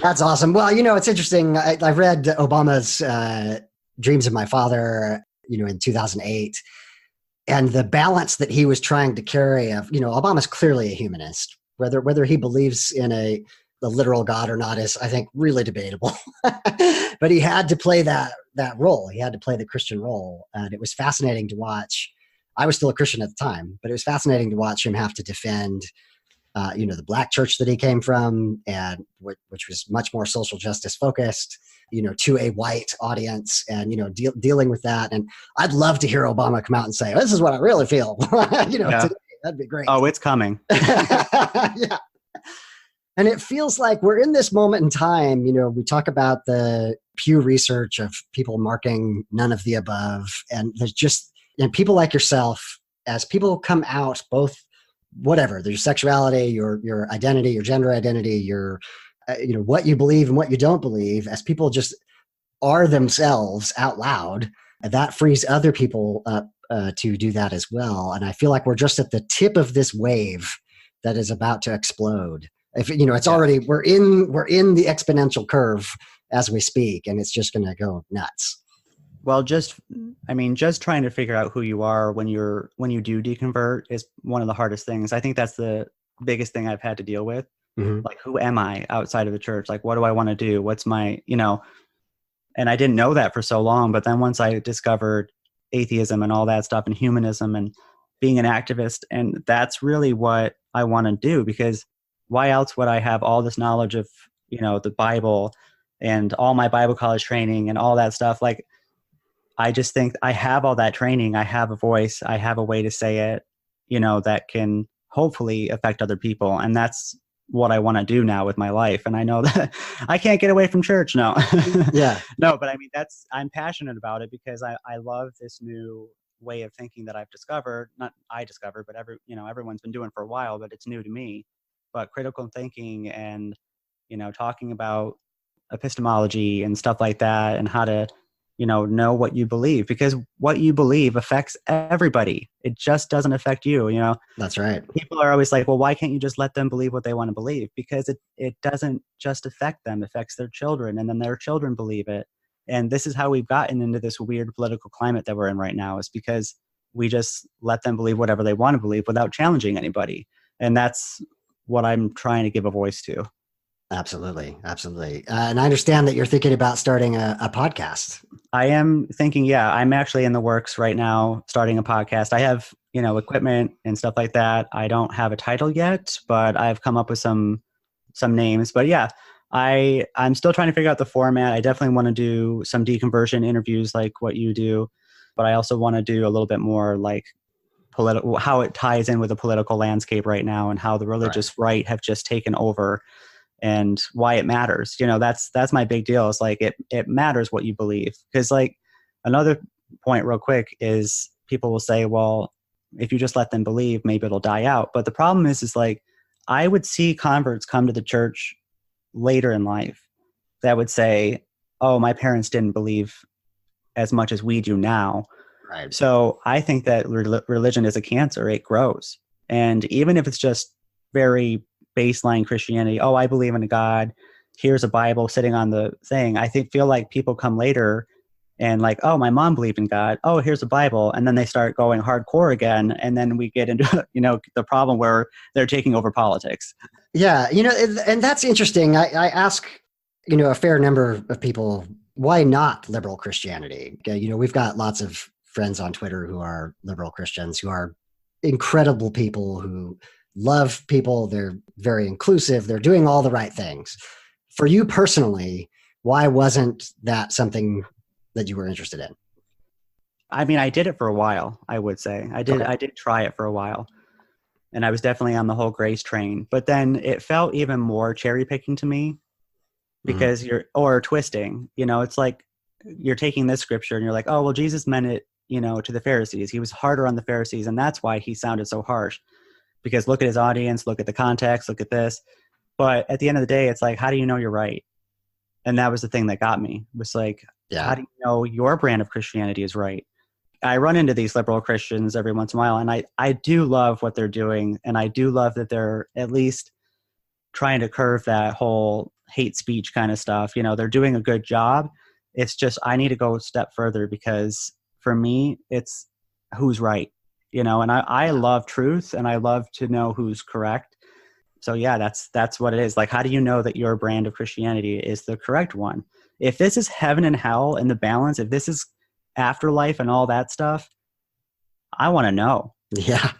That's awesome. Well, it's interesting. I read Obama's Dreams of My Father, in 2008, and the balance that he was trying to carry of, Obama's clearly a humanist. Whether he believes in the literal God or not is, I think, really debatable. But he had to play that role. He had to play the Christian role, and it was fascinating to watch. I was still a Christian at the time, but it was fascinating to watch him have to defend the black church that he came from, and which was much more social justice focused, to a white audience, and, dealing with that. And I'd love to hear Obama come out and say, this is what I really feel, today. That'd be great. Oh, it's coming. Yeah. And it feels like we're in this moment in time. We talk about the Pew Research of people marking none of the above. And there's just, people like yourself, as people come out, both whatever, their sexuality, your identity, your gender identity, your, what you believe and what you don't believe, as people just are themselves out loud, that frees other people up to do that as well. And I feel like we're just at the tip of this wave that is about to explode. If it's already, we're in the exponential curve as we speak, and it's just going to go nuts. Well, just trying to figure out who you are when you do deconvert is one of the hardest things. I think that's the biggest thing I've had to deal with. Mm-hmm. Like, who am I outside of the church? Like, what do I want to do? What's my, and I didn't know that for so long. But then once I discovered atheism and all that stuff and humanism and being an activist, and that's really what I want to do, because why else would I have all this knowledge of, the Bible and all my Bible college training and all that stuff? Like, I just think I have all that training. I have a voice. I have a way to say it, that can hopefully affect other people. And that's what I want to do now with my life. And I know that I can't get away from church. No. Yeah. No, but I'm passionate about it because I love this new way of thinking that I've discovered. Not I discovered, but everyone's been doing for a while, but it's new to me. but critical thinking and, talking about epistemology and stuff like that, and how to, know what you believe, because what you believe affects everybody. It just doesn't affect you. That's right. People are always like, well, why can't you just let them believe what they want to believe? Because it doesn't just affect them, it affects their children, and then their children believe it. And this is how we've gotten into this weird political climate that we're in right now, is because we just let them believe whatever they want to believe without challenging anybody. And that's what I'm trying to give a voice to. Absolutely. Absolutely. And I understand that you're thinking about starting a podcast. I am thinking, yeah, I'm actually in the works right now, starting a podcast. I have, equipment and stuff like that. I don't have a title yet, but I've come up with some names. But yeah, I'm still trying to figure out the format. I definitely want to do some deconversion interviews like what you do, but I also want to do a little bit more like political, how it ties in with the political landscape right now, and how the religious right have just taken over, and why it matters. That's my big deal. Is like it matters what you believe. Because like another point real quick is people will say, well, if you just let them believe, maybe it'll die out. But the problem is like I would see converts come to the church later in life that would say, oh, my parents didn't believe as much as we do now. Right. So I think that religion is a cancer. It grows. And even if it's just very baseline Christianity, oh, I believe in a God, here's a Bible sitting on the thing, I feel like people come later and like, oh, my mom believed in God, oh, here's a Bible, and then they start going hardcore again, and then we get into the problem where they're taking over politics. Yeah, and that's interesting. I ask a fair number of people, why not liberal Christianity? We've got lots of friends on Twitter who are liberal Christians, who are incredible people who love people. They're very inclusive. They're doing all the right things. For you personally, why wasn't that something that you were interested in? I mean, I did it for a while, I would say. I did try it for a while. And I was definitely on the whole grace train. But then it felt even more cherry picking to me, because or twisting. It's like you're taking this scripture and you're like, oh, well, Jesus meant it, to the Pharisees. He was harder on the Pharisees, and that's why he sounded so harsh. Because look at his audience, look at the context, look at this. But at the end of the day, it's like, how do you know you're right? And that was the thing that got me. It was like, how do you know your brand of Christianity is right? I run into these liberal Christians every once in a while, and I do love what they're doing. And I do love that they're at least trying to curve that whole hate speech kind of stuff. They're doing a good job. It's just, I need to go a step further, because for me, it's who's right. And I love truth, and I love to know who's correct. So yeah, that's what it is. Like, how do you know that your brand of Christianity is the correct one? If this is heaven and hell and the balance, if this is afterlife and all that stuff, I want to know. Yeah.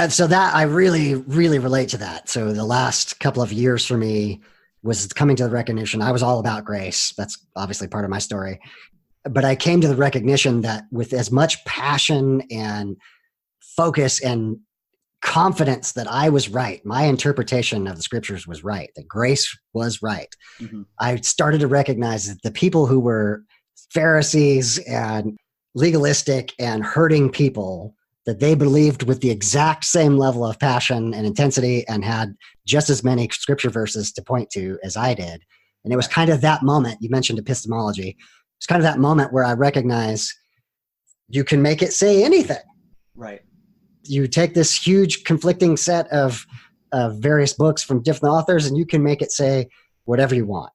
So that I really, really relate to that. So the last couple of years for me was coming to the recognition. I was all about grace. That's obviously part of my story. But I came to the recognition that with as much passion and focus and confidence that I was right, my interpretation of the scriptures was right, that grace was right. Mm-hmm. I started to recognize that the people who were Pharisees and legalistic and hurting people, that they believed with the exact same level of passion and intensity and had just as many scripture verses to point to as I did. And it was kind of that moment, you mentioned epistemology. It's kind of that moment where I recognize you can make it say anything. Right. You take this huge conflicting set of various books from different authors, and you can make it say whatever you want.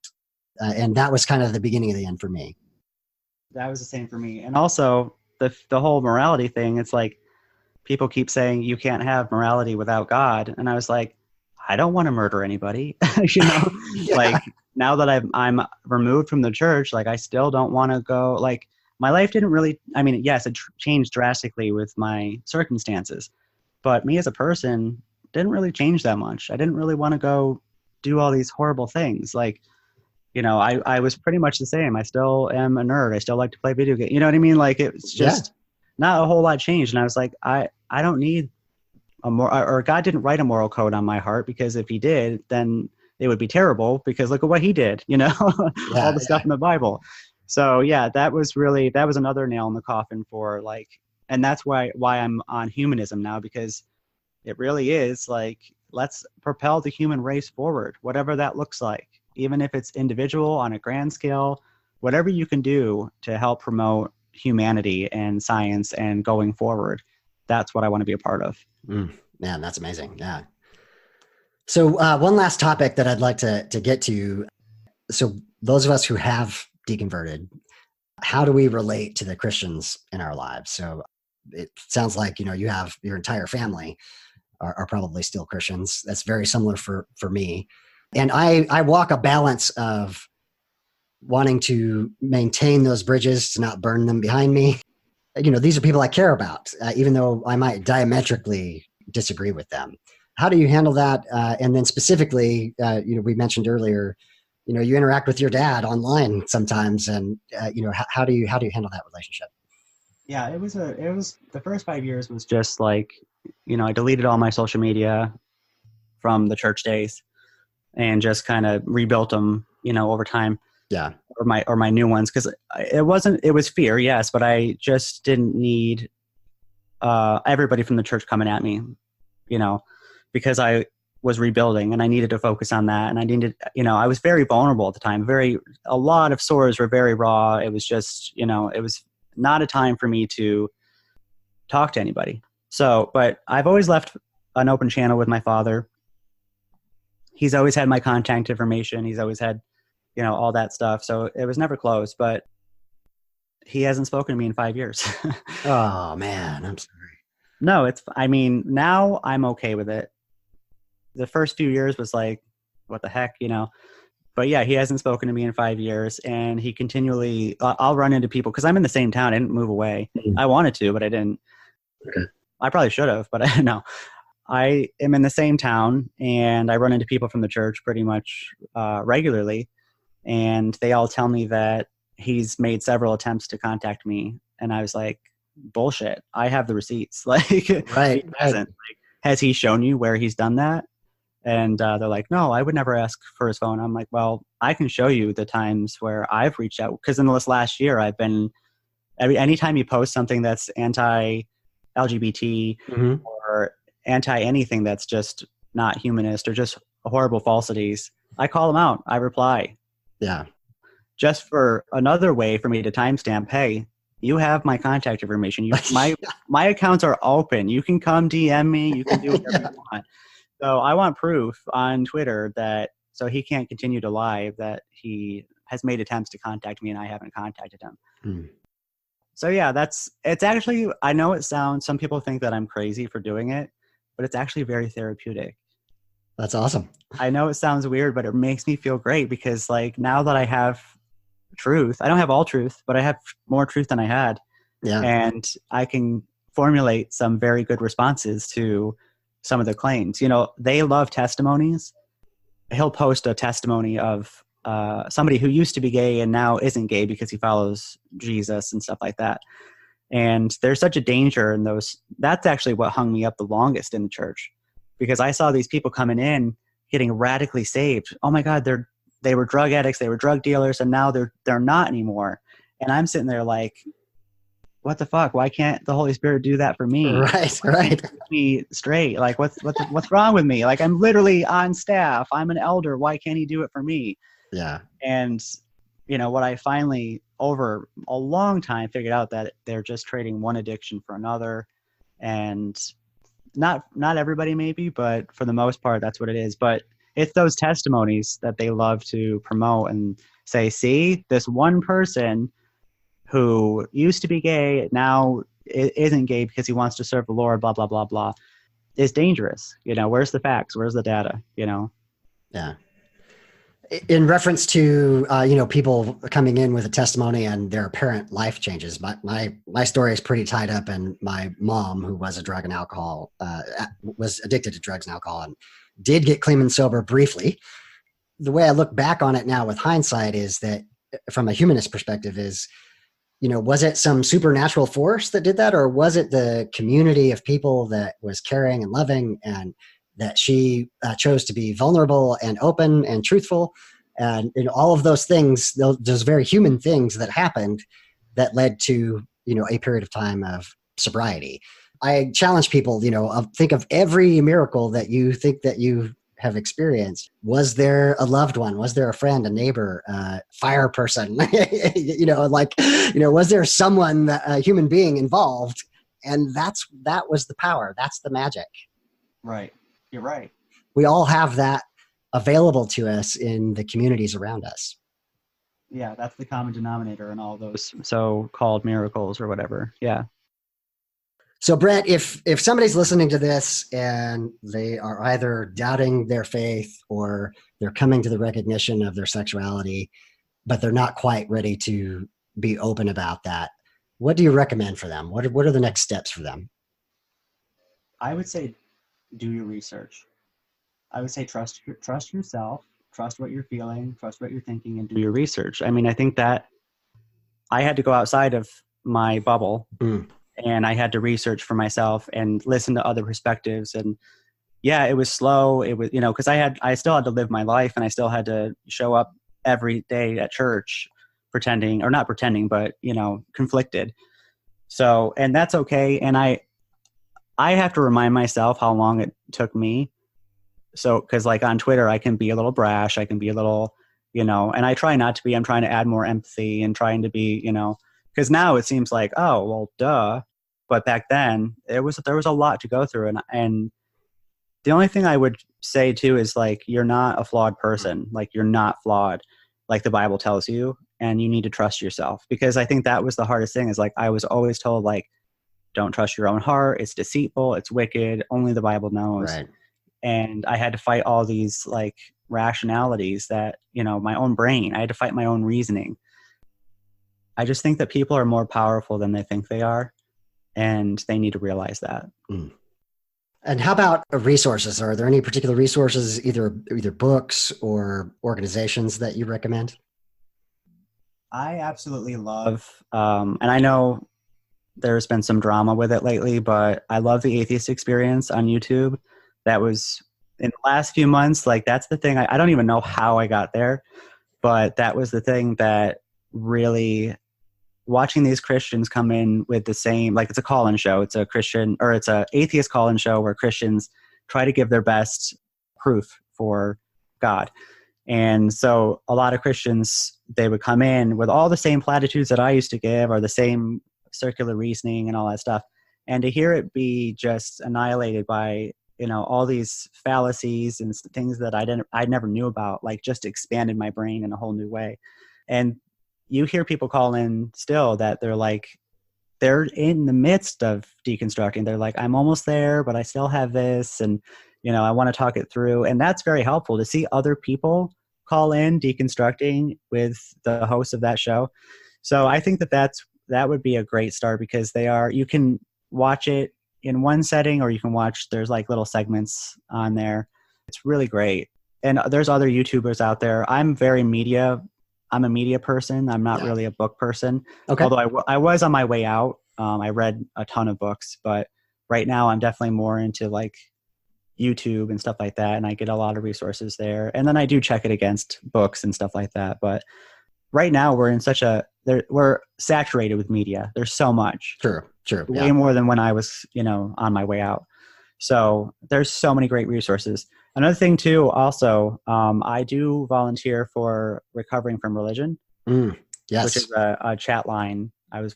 And that was kind of the beginning of the end for me. That was the same for me. And also the whole morality thing, it's like people keep saying you can't have morality without God. And I was like, I don't want to murder anybody. Yeah. Like now that I'm removed from the church, like I still don't want to go, like my life didn't really, I mean, yes, it changed drastically with my circumstances, but me as a person didn't really change that much. I didn't really want to go do all these horrible things. Like, I was pretty much the same. I still am a nerd. I still like to play video games. You know what I mean? Like it's just not a whole lot changed. And I was like, I don't need or God didn't write a moral code on my heart, because if he did, then it would be terrible, because look at what he did, all the stuff in the Bible. So yeah, that was another nail in the coffin for like, and that's why I'm on humanism now, because it really is like, let's propel the human race forward, whatever that looks like, even if it's individual on a grand scale, whatever you can do to help promote humanity and science and going forward. That's what I want to be a part of. Man, that's amazing. Yeah. So one last topic that I'd like to get to. So those of us who have deconverted, how do we relate to the Christians in our lives? So it sounds like, you have your entire family are probably still Christians. That's very similar for me. And I walk a balance of wanting to maintain those bridges, to not burn them behind me. These are people I care about, even though I might diametrically disagree with them. How do you handle that? And then specifically, we mentioned earlier, you interact with your dad online sometimes, and how do you handle that relationship? Yeah, it was the first 5 years was just like, I deleted all my social media from the church days and just kind of rebuilt them, over time. Yeah. Or my new ones. Cause it was fear. Yes. But I just didn't need, everybody from the church coming at me, because I was rebuilding and I needed to focus on that. And I needed, I was very vulnerable at the time. A lot of sores were very raw. It was just, it was not a time for me to talk to anybody. So, but I've always left an open channel with my father. He's always had my contact information. He's always had, all that stuff. So it was never closed, but he hasn't spoken to me in 5 years. Oh man, I'm sorry. No, now I'm okay with it. The first few years was like, what the heck, but yeah, he hasn't spoken to me in 5 years, and he continually, I'll run into people because I'm in the same town. I didn't move away. I wanted to, but I didn't. Okay. I probably should have, but I don't know. I am in the same town, and I run into people from the church pretty much regularly. And they all tell me that he's made several attempts to contact me. And I was like, bullshit. I have the receipts. Like, right. He hasn't. Like, has he shown you where he's done that? And they're like, no, I would never ask for his phone. I'm like, well, I can show you the times where I've reached out. Because in this last year, I've been, anytime you post something that's anti-LGBT or anti-anything that's just not humanist or just horrible falsities, I call them out. I reply. Yeah. Just for another way for me to timestamp, hey, you have my contact information. My accounts are open. You can come DM me. You can do whatever you want. So I want proof on Twitter so he can't continue to lie that he has made attempts to contact me and I haven't contacted him. So yeah, it's actually, I know some people think that I'm crazy for doing it, but it's actually very therapeutic. That's awesome. I know it sounds weird, but it makes me feel great because like now that I have truth, I don't have all truth, but I have more truth than I had. Yeah. And I can formulate some very good responses to some of the claims. They love testimonies. He'll post a testimony of somebody who used to be gay and now isn't gay because he follows Jesus and stuff like that. And there's such a danger in those. That's actually what hung me up the longest in the church, because I saw these people coming in getting radically saved. Oh my God, they were drug addicts, they were drug dealers, and now they're not anymore. And I'm sitting there like, what the fuck? Why can't the Holy Spirit do that for me? Right. Keep me straight. Like what's wrong with me? Like I'm literally on staff. I'm an elder. Why can't he do it for me? Yeah. And what I finally over a long time figured out that they're just trading one addiction for another, and not everybody maybe, but for the most part, that's what it is. But it's those testimonies that they love to promote and say, see, this one person who used to be gay now isn't gay because he wants to serve the Lord, blah, blah, blah, blah, is dangerous. Where's the facts? Where's the data? Yeah. In reference to, people coming in with a testimony and their apparent life changes, my story is pretty tied up in my mom, who was was addicted to drugs and alcohol and did get clean and sober briefly. The way I look back on it now with hindsight is that from a humanist perspective is, was it some supernatural force that did that? Or was it the community of people that was caring and loving, and that she chose to be vulnerable and open and truthful, and all of those things, those very human things that happened that led to a period of time of sobriety. I challenge people, think of every miracle that you think that you have experienced. Was there a loved one? Was there a friend, a neighbor, a fire person? Was there someone, a human being involved? And that was the power. That's the magic. Right. You're right. We all have that available to us in the communities around us. Yeah, that's the common denominator in all those so-called miracles or whatever. Yeah. So Bret, if somebody's listening to this and they are either doubting their faith or they're coming to the recognition of their sexuality, but they're not quite ready to be open about that, what do you recommend for them? What are the next steps for them? I would say do your research. I would say trust yourself, trust what you're feeling, trust what you're thinking, and do your research. I mean, I think that I had to go outside of my bubble and I had to research for myself and listen to other perspectives. And yeah, it was slow. It was, because I still had to live my life, and I still had to show up every day at church not pretending, but conflicted. So, and that's okay. And I have to remind myself how long it took me. So, because like on Twitter, I can be a little brash, I can be a little, and I try not to be. I'm trying to add more empathy and trying to be, because now it seems like, oh, well, duh. But back then, there was a lot to go through, and the only thing I would say too is like, you're not a flawed person. Like, you're not flawed, like the Bible tells you, and you need to trust yourself. Because I think that was the hardest thing. Is like, I was always told, like, don't trust your own heart. It's deceitful. It's wicked. Only the Bible knows. Right. And I had to fight all these like rationalities that, my own brain, I had to fight my own reasoning. I just think that people are more powerful than they think they are, and they need to realize that. And how about resources? Are there any particular resources, either books or organizations that you recommend? I absolutely love, and I know there's been some drama with it lately, but I love the Atheist Experience on YouTube. That was in the last few months. Like, that's the thing. I don't even know how I got there, but that was the thing that really, watching these Christians come in with the same, like, it's a call-in show. It's a Christian, or it's a atheist call-in show where Christians try to give their best proof for God. And so a lot of Christians, they would come in with all the same platitudes that I used to give, or the same circular reasoning and all that stuff. And to hear it be just annihilated by, all these fallacies and things that I never knew about, like, just expanded my brain in a whole new way. And you hear people call in still that they're in the midst of deconstructing. They're like, I'm almost there, but I still have this. And, I want to talk it through. And that's very helpful to see other people call in deconstructing with the host of that show. So I think that would be a great start, because you can watch it in one setting, or you can there's like little segments on there. It's really great. And there's other YouTubers out there. I'm a media person. I'm not really a book person. Okay. Although I was on my way out. I read a ton of books, but right now I'm definitely more into like YouTube and stuff like that. And I get a lot of resources there. And then I do check it against books and stuff like that. But right now we're saturated with media. There's so much. Sure. Way more than when I was, on my way out. So there's so many great resources. Another thing too, also, I do volunteer for Recovering from Religion, yes, which is a chat line.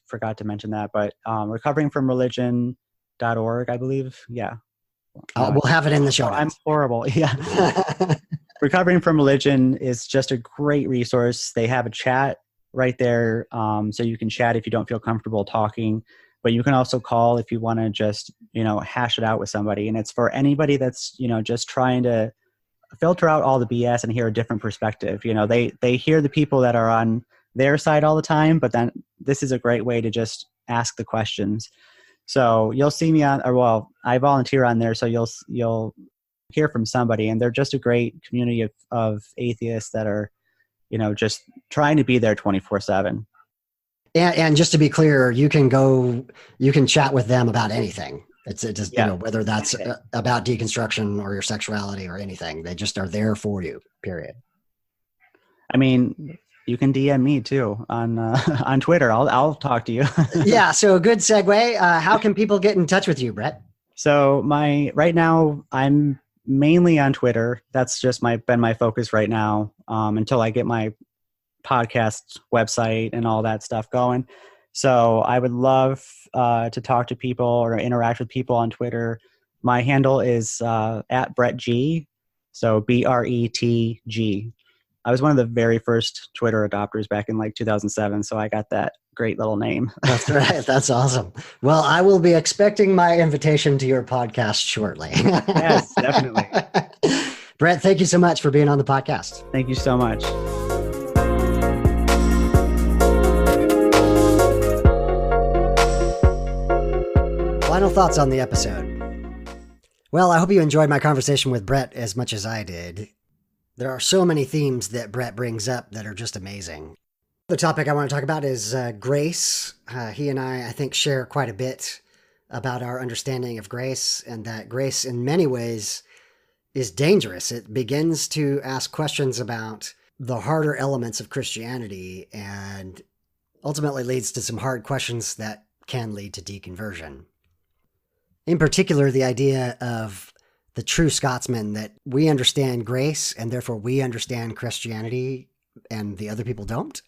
Forgot to mention that, but recoveringfromreligion.org, I believe. Yeah. We'll have it in the show notes. I'm horrible. Yeah. Recovering from Religion is just a great resource. They have a chat right there. So you can chat if you don't feel comfortable talking, but you can also call if you want to just, hash it out with somebody. And it's for anybody that's, just trying to filter out all the BS and hear a different perspective. They hear the people that are on their side all the time, but then this is a great way to just ask the questions. So you'll see me I volunteer on there. So you'll hear from somebody, and they're just a great community of atheists that are, just trying to be there 24/7. And just to be clear, you can chat with them about anything. It's just, whether that's about deconstruction or your sexuality or anything, they just are there for you, period. I mean, You can DM me too on on Twitter. I'll talk to you. Yeah. So a good segue. How can people get in touch with you, Bret? So right now I'm mainly on Twitter. That's just been my focus right now until I get my podcast website and all that stuff going. So I would love to talk to people or interact with people on Twitter. My handle is at Bret G. So BRETG. I was one of the very first Twitter adopters back in like 2007. So I got that great little name. That's right. That's awesome. Well, I will be expecting my invitation to your podcast shortly. Yes, definitely. Bret, thank you so much for being on the podcast. Thank you so much. Final thoughts on the episode. Well, I hope you enjoyed my conversation with Bret as much as I did. There are so many themes that Bret brings up that are just amazing. The topic I want to talk about is grace. He and I think, share quite a bit about our understanding of grace, and that grace in many ways is dangerous. It begins to ask questions about the harder elements of Christianity and ultimately leads to some hard questions that can lead to deconversion. In particular, the idea of the true Scotsman, that we understand grace and therefore we understand Christianity and the other people don't.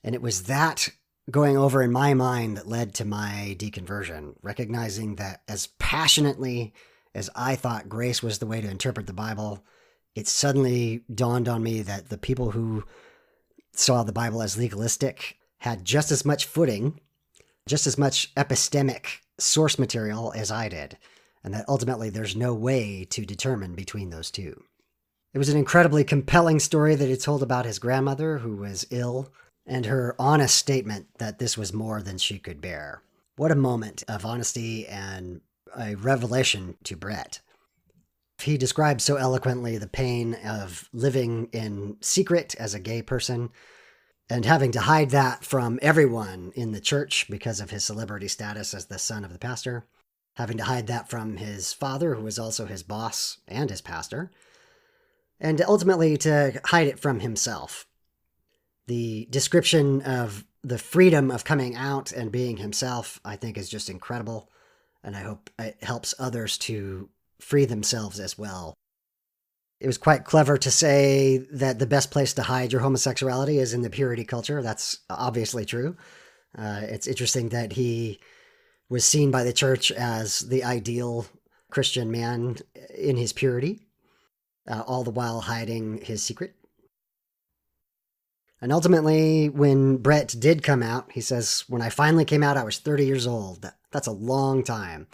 And it was that going over in my mind that led to my deconversion, recognizing that as passionately as I thought grace was the way to interpret the Bible, it suddenly dawned on me that the people who saw the Bible as legalistic had just as much footing, just as much epistemic source material as I did, and that ultimately there's no way to determine between those two. It was an incredibly compelling story that he told about his grandmother who was ill, and her honest statement that this was more than she could bear. What a moment of honesty and a revelation to Bret. He described so eloquently the pain of living in secret as a gay person and having to hide that from everyone in the church because of his celebrity status as the son of the pastor, having to hide that from his father, who was also his boss and his pastor, and ultimately to hide it from himself. The description of the freedom of coming out and being himself, I think, is just incredible, and I hope it helps others to free themselves as well. It was quite clever to say that the best place to hide your homosexuality is in the purity culture. That's obviously true. It's interesting that he was seen by the church as the ideal Christian man in his purity, all the while hiding his secret. And ultimately, when Bret did come out, he says, "When I finally came out, I was 30 years old. That's a long time.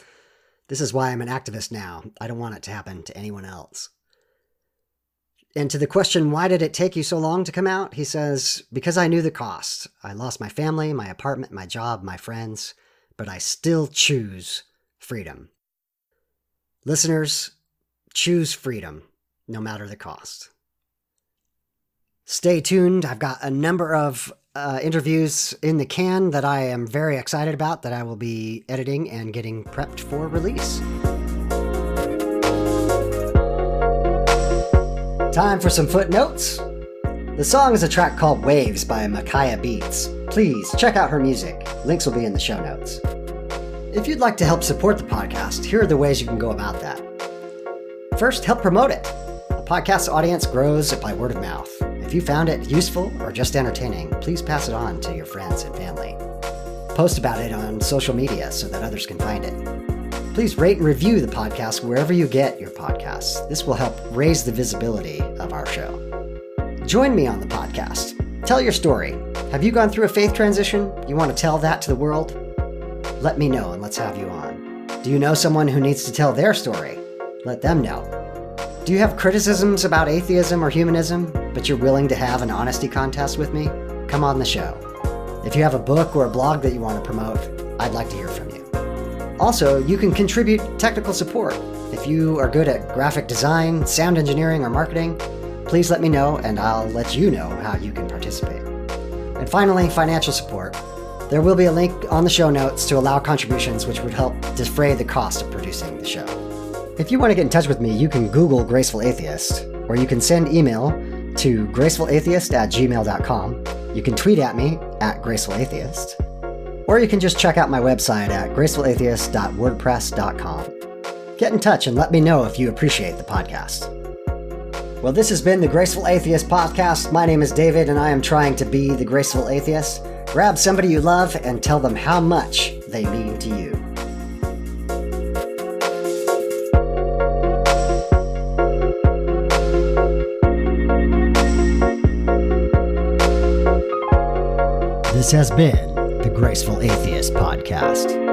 This is why I'm an activist now. I don't want it to happen to anyone else." And to the question, why did it take you so long to come out? He says, "Because I knew the cost. I lost my family, my apartment, my job, my friends, but I still choose freedom." Listeners, choose freedom, no matter the cost. Stay tuned. I've got a number of interviews in the can that I am very excited about that I will be editing and getting prepped for release. Time for some footnotes. The song is a track called Waves by Makaih Beats. Please check out her music. Links will be in the show notes. If you'd like to help support the podcast, here are the ways you can go about that. First, help promote it. The podcast audience grows by word of mouth. If you found it useful or just entertaining, please pass it on to your friends and family. Post about it on social media so that others can find it. Please rate and review the podcast wherever you get your podcasts. This will help raise the visibility of our show. Join me on the podcast. Tell your story. Have you gone through a faith transition? You want to tell that to the world? Let me know and let's have you on. Do you know someone who needs to tell their story? Let them know. Do you have criticisms about atheism or humanism, but you're willing to have an honesty contest with me? Come on the show. If you have a book or a blog that you want to promote, I'd like to hear from you. Also, you can contribute technical support. If you are good at graphic design, sound engineering, or marketing, please let me know and I'll let you know how you can participate. And finally, financial support. There will be a link on the show notes to allow contributions which would help defray the cost of producing the show. If you want to get in touch with me, you can Google Graceful Atheist, or you can send email to gracefulatheist@gmail.com. You can tweet at me at gracefulatheist. Or you can just check out my website at gracefulatheist.wordpress.com. Get in touch and let me know if you appreciate the podcast. Well, this has been the Graceful Atheist Podcast. My name is David, and I am trying to be the Graceful Atheist. Grab somebody you love and tell them how much they mean to you. This has been the Graceful Atheist Podcast.